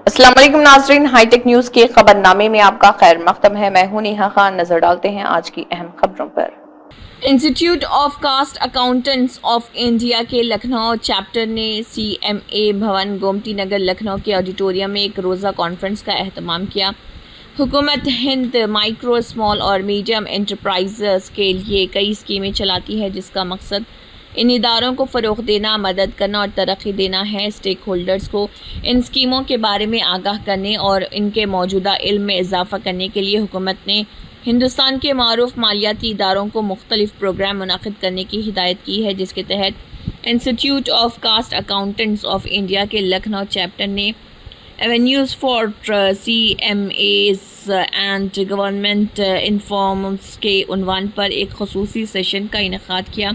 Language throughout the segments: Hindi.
अस्सलाम वालेकुम नाज़रीन, हाईटेक न्यूज के खबरनामे में आपका खैर मकदम है। मैं हूं नेहा खान। नजर डालते हैं आज की अहम खबरों पर। Institute of cost accountants of India के लखनऊ चैप्टर ने CMA भवन गोमती नगर लखनऊ के ऑडिटोरियम में एक रोज़ा कॉन्फ्रेंस का एहतमाम किया। हुकूमत हिंद माइक्रो, स्मॉल और मीडियम एंटरप्राइजेस के लिए कई स्कीमें चलाती है, जिसका मकसद इन इदारों को फ़रोग़ देना, मदद करना और तरक्की देना है। स्टेक होल्डर्स को इन स्कीमों के बारे में आगाह करने और इनके मौजूदा इल्म में इजाफ़ा करने के लिए हुकूमत ने हिंदुस्तान के मारूफ मालियाती इदारों को मुख्तलिफ प्रोग्राम मुनाकिद करने की हिदायत की है, जिसके तहत institute of cost accountants of India के लखनऊ चैप्टर ने avenues for CMAs and government informs के उन्वान पर एक खसूसी सेशन का इनेकाद किया।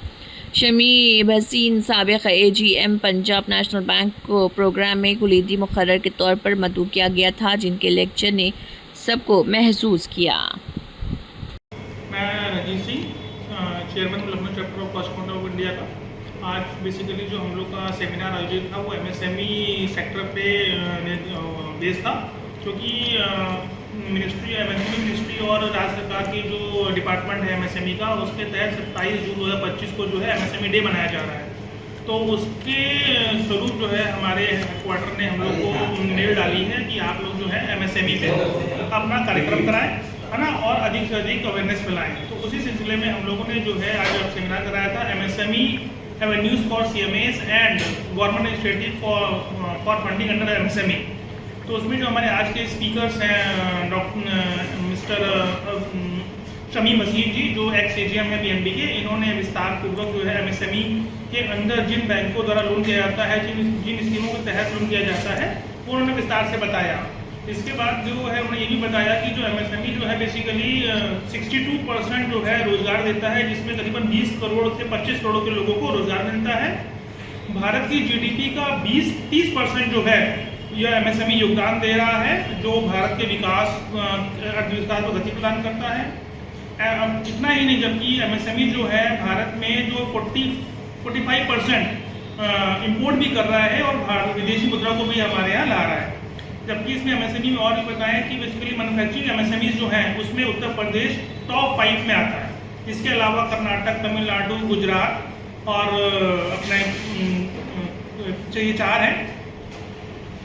शमी भसीन साबिक़ AGM पंजाब नेशनल बैंक को प्रोग्राम में कुलीदी मुक़र्रर के तौर पर मदऊ किया गया था, जिनके लेक्चर ने सबको महसूस किया। मैं Ranjit Singh, chairman Lucknow chapter of cost accountant of India का। आज बेसिकली जो हम लोग का सेमिनार आयोजित था वो MSME सेक्टर पे बेस था, क्योंकि मिनिस्ट्री और राज्य सरकार की जो डिपार्टमेंट है MSME का, उसके तहत 27 जून 2025 को जो है MSME डे मनाया जा रहा है। तो उसके स्वरूप जो है हमारे हेडक्वार्टर ने हम लोग को मेल डाली है कि आप लोग जो है MSME पे अपना कार्यक्रम कराएं, है ना, और अधिक से अधिक अवेयरनेस फैलाएं। तो उसी सिलसिले में हम लोगों ने जो है आज सेमिनार कराया था, MSME avenues for CMAs and government initiative for funding under MSME। तो उसमें जो हमारे आज के स्पीकर्स हैं डॉक्टर मिस्टर शमी मसीह जी, जो एक्स AGM है PNB के, इन्होंने विस्तार पूर्वक जो है MSME के अंदर जिन बैंकों द्वारा लोन किया जाता है, जिन स्कीमों के तहत लोन किया जाता है, वो उन्होंने विस्तार से बताया। इसके बाद जो है उन्होंने ये भी बताया कि जो MSME जो है बेसिकली 62% जो है रोजगार देता है, जिसमें करीबन 20 करोड़ से 25 करोड़ के लोगों को रोजगार मिलता है। भारत की GDP का 20-30% जो है यह MSME योगदान दे रहा है, जो भारत के अर्थव्यवस्था को गति प्रदान करता है। इतना ही नहीं, जबकि MSME जो है भारत में जो 45% इम्पोर्ट भी कर रहा है और विदेशी मुद्रा को भी हमारे यहाँ ला रहा है। जबकि इसमें MSME में और भी बताएं कि बेसिकली मैन्युफैक्चरिंग MSMEs जो हैं उसमें उत्तर प्रदेश टॉप 5 में आता है। इसके अलावा कर्नाटक, तमिलनाडु, गुजरात और अपने ये 4 हैं।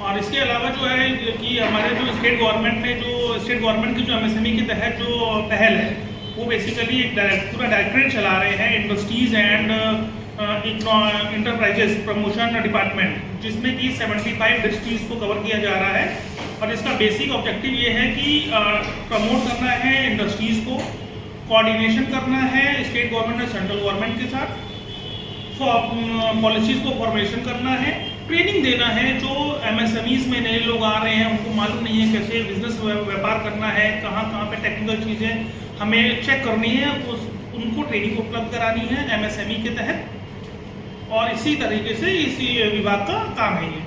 और इसके अलावा जो है कि हमारे जो स्टेट गवर्नमेंट की जो MSME के तहत जो पहल है, वो बेसिकली एक पूरा डायरेक्टरेट चला रहे हैं, industries and enterprises promotion department, जिसमें कि 75 इंडस्ट्रीज को कवर किया जा रहा है। और इसका बेसिक ऑब्जेक्टिव ये है कि प्रमोट करना है इंडस्ट्रीज को, कोऑर्डिनेशन करना है स्टेट गवर्नमेंट और सेंट्रल गवर्नमेंट के साथ, पॉलिसीज को फॉर्मुलेशन करना है, ट्रेनिंग देना है। जो MSMEs में नए लोग आ रहे हैं, उनको मालूम नहीं है कैसे बिजनेस व्यापार करना है, कहाँ पे टेक्निकल चीज़ें हमें चेक करनी है, उनको ट्रेनिंग उपलब्ध करानी है MSME के तहत। और इसी तरीके से इसी विभाग का काम है ये।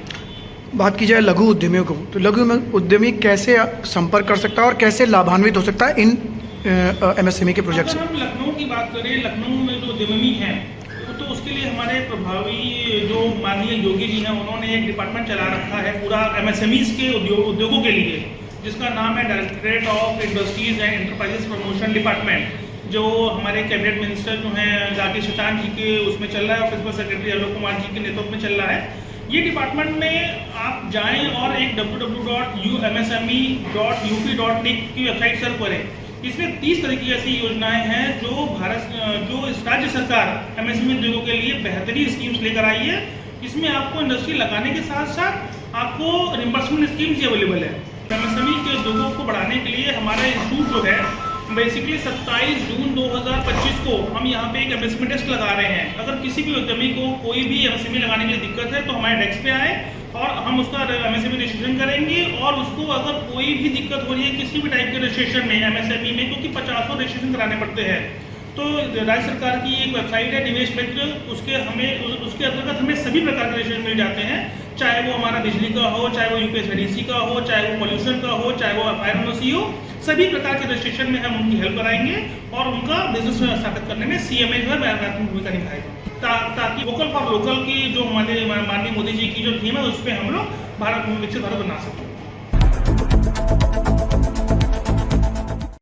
बात की जाए लघु उद्यमियों को, तो लघु उद्यमी कैसे संपर्क कर सकता है और कैसे लाभान्वित हो सकता है इन MSME के प्रोजेक्ट से? अगर हम लखनऊ की बात करें, लखनऊ में जो उद्यमी हैं, तो उसके लिए हमारे प्रभावी जो माननीय योगी जी हैं, उन्होंने एक डिपार्टमेंट चला रखा है पूरा MSMEs के उद्योगों के लिए, जिसका नाम है directorate of industries and enterprises promotion department, जो हमारे कैबिनेट मिनिस्टर जो हैं राकेश शशांक जी के उसमें चल रहा है और प्रिंसिपल सेक्रेटरी आलोक कुमार जी के नेतृत्व में चल रहा है। ये डिपार्टमेंट में आप जाएं और एक www.umsme.up.nic की वेबसाइट सर्च करें। इसमें 30 तरह की ऐसी योजनाएं हैं जो राज्य सरकार MSME उद्योगों के लिए बेहतरीन स्कीम्स लेकर आई है। इसमें आपको इंडस्ट्री लगाने के साथ साथ आपको रिम्बर्समेंट स्कीम्स भी अवेलेबल है। MSME के उद्योगों को बढ़ाने के लिए हमारा इंस्टीट्यूट जो है बेसिकली 27 जून 2025 को हम यहाँ पे एक MSME टेस्ट लगा रहे हैं। अगर किसी भी उद्यमी को कोई भी MSME लगाने के लिए दिक्कत है, तो हमारे डेस्क पे आए और हम उसका MSME रजिस्ट्रेशन करेंगे। और उसको अगर कोई भी दिक्कत हो रही है किसी भी टाइप के रजिस्ट्रेशन में MSME में, क्योंकि 50 रजिस्ट्रेशन कराने पड़ते हैं, तो राज्य सरकार की एक वेबसाइट है निवेश मित्र, उसके अंतर्गत हमें सभी प्रकार के रजिस्ट्रेशन मिल जाते हैं, चाहे वो हमारा बिजली का हो, चाहे वो UPSIDC का हो, चाहे वो पॉल्यूशन का हो, चाहे वो FIRMC हो। सभी प्रकार के रजिस्ट्रेशन में हम उनकी हेल्प कराएंगे और उनका बिजनेस स्थापित करने में CMA जो है महत्वपूर्ण भूमिका निभाएगा। ताकि वोकल फॉर लोकल की जो हमारे माननीय मोदी जी की जो थीम है उस पर हम लोग विकसित भारत बना सकें।